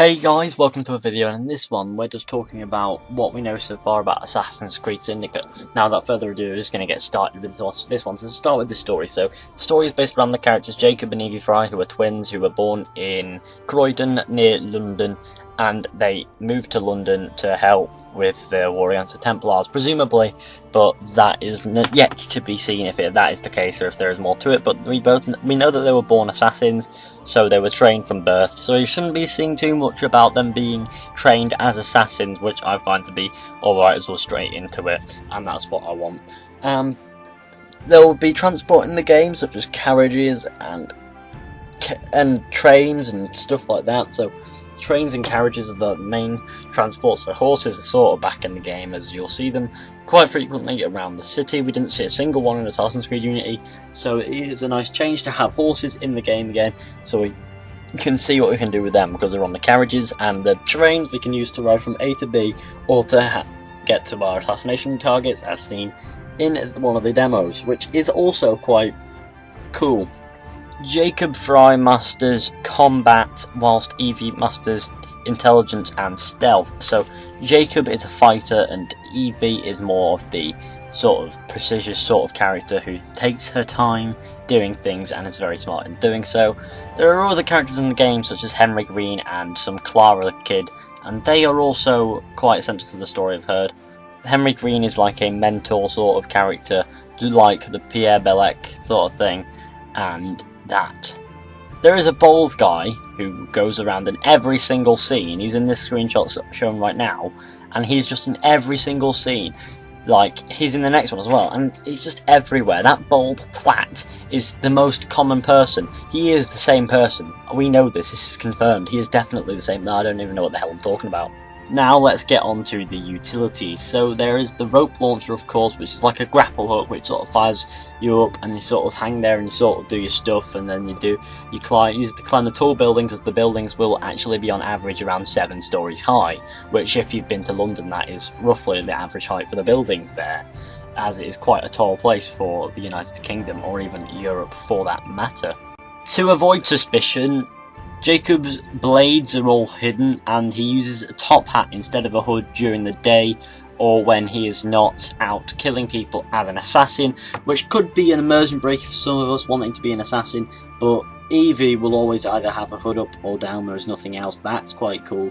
Hey guys, welcome to a video, and in this one we're just talking about what we know so far about Assassin's Creed Syndicate. Now without further ado, we're just going to get started with this one. So let's start with the story. So the story is based around the characters Jacob and Evie Fry, who are twins who were born in Croydon near London, and they moved to London to help with the war against the Templars, presumably, but that is yet to be seen if that is the case or if there is more to it. But we know that they were born assassins, so they were trained from birth, so you shouldn't be seeing too much about them being trained as assassins, which I find to be alright as well, straight into it, and that's what I want. There will be transport in the game, such as carriages and trains and stuff like that. So trains and carriages are the main transports. The horses are sort of back in the game, as you'll see them quite frequently around the city. We didn't see a single one in Assassin's Creed Unity, so it is a nice change to have horses in the game again, so we can see what we can do with them, because they're on the carriages, and the trains we can use to ride from A to B, or to get to our assassination targets, as seen in one of the demos, which is also quite cool. Jacob Fry masters combat, whilst Evie masters intelligence and stealth. So Jacob is a fighter and Evie is more of the sort of precision sort of character who takes her time doing things and is very smart in doing so. There are other characters in the game, such as Henry Green and some Clara kid, and they are also quite central to the story, I've heard. Henry Green is like a mentor sort of character, like the Pierre Belec sort of thing, and that. There is a bald guy who goes around in every single scene. He's in this screenshot shown right now, and he's just in every single scene. Like, he's in the next one as well, and he's just everywhere. That bald twat is the most common person. He is the same person. We know this is confirmed. He is definitely the same. No, I don't even know what the hell I'm talking about. Now let's get on to the utilities. So there is the rope launcher, of course, which is like a grapple hook, which sort of fires you up, and you sort of hang there and you sort of do your stuff, and then use it to climb the tall buildings, as the buildings will actually be on average around 7 stories high, which, if you've been to London, that is roughly the average height for the buildings there, as it is quite a tall place for the United Kingdom, or even Europe for that matter. To avoid suspicion, Jacob's blades are all hidden, and he uses a top hat instead of a hood during the day, or when he is not out killing people as an assassin, which could be an immersion break for some of us wanting to be an assassin, but Evie will always either have a hood up or down. There is nothing else. That's quite cool.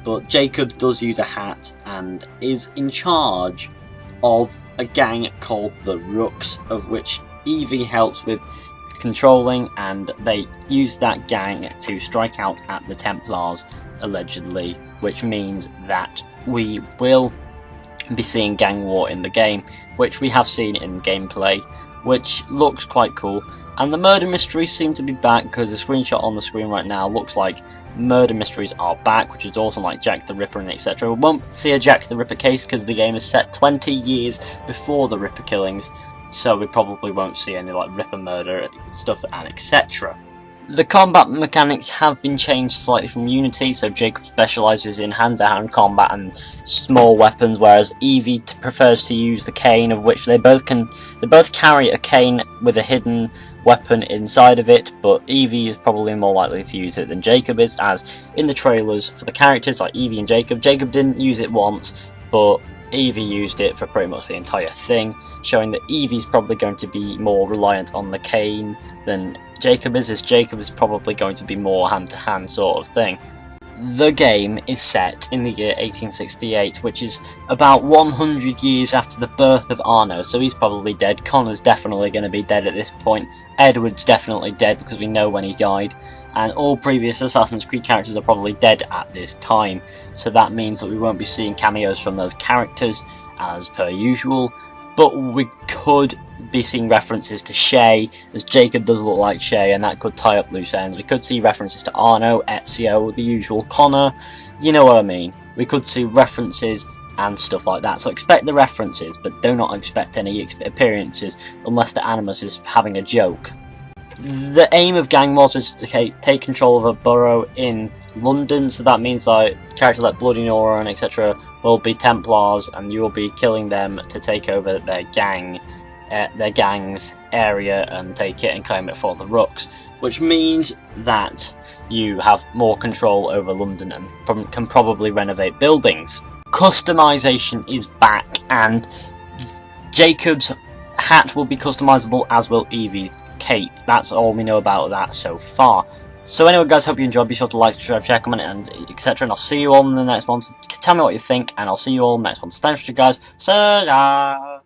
But Jacob does use a hat and is in charge of a gang called the Rooks, of which Evie helps with controlling, and they use that gang to strike out at the Templars, allegedly, which means that we will be seeing gang war in the game, which we have seen in gameplay, which looks quite cool. And the murder mysteries seem to be back, because the screenshot on the screen right now looks like murder mysteries are back, which is awesome, like Jack the Ripper and etc. We won't see a Jack the Ripper case because the game is set 20 years before the Ripper killings, so we probably won't see any like Ripper murder stuff and etc. The combat mechanics have been changed slightly from Unity, so Jacob specialises in hand-to-hand combat and small weapons, whereas Evie prefers to use the cane, of which they both carry a cane with a hidden weapon inside of it, but Evie is probably more likely to use it than Jacob is, as in the trailers for the characters like Evie and Jacob didn't use it once, but Evie used it for pretty much the entire thing, showing that Evie's probably going to be more reliant on the cane than Jacob is, as Jacob is probably going to be more hand-to-hand sort of thing. The game is set in the year 1868, which is about 100 years after the birth of Arno, so he's probably dead. Connor's definitely going to be dead at this point. Edward's definitely dead because we know when he died. And all previous Assassin's Creed characters are probably dead at this time, so that means that we won't be seeing cameos from those characters as per usual, but we could be seeing references to Shay, as Jacob does look like Shay, and that could tie up loose ends. We could see references to Arno, Ezio, the usual, Connor, you know what I mean. We could see references and stuff like that, so expect the references, but do not expect any appearances unless the Animus is having a joke. The aim of gang wars is to take control of a borough in London, so that means like characters like Bloody Nora and etc. will be Templars, and you will be killing them to take over their gang their gang's area and take it and claim it for the Rooks, which means that you have more control over London and can probably renovate buildings. Customization is back, and Jacob's hat will be customizable, as will Evie's cape. That's all we know about that so far. So anyway guys, hope you enjoyed. Be sure to like, subscribe, share, comment, and etc. And I'll see you all in the next one. So tell me what you think, and I'll see you all in the next one. So thanks for you guys. Ta-da!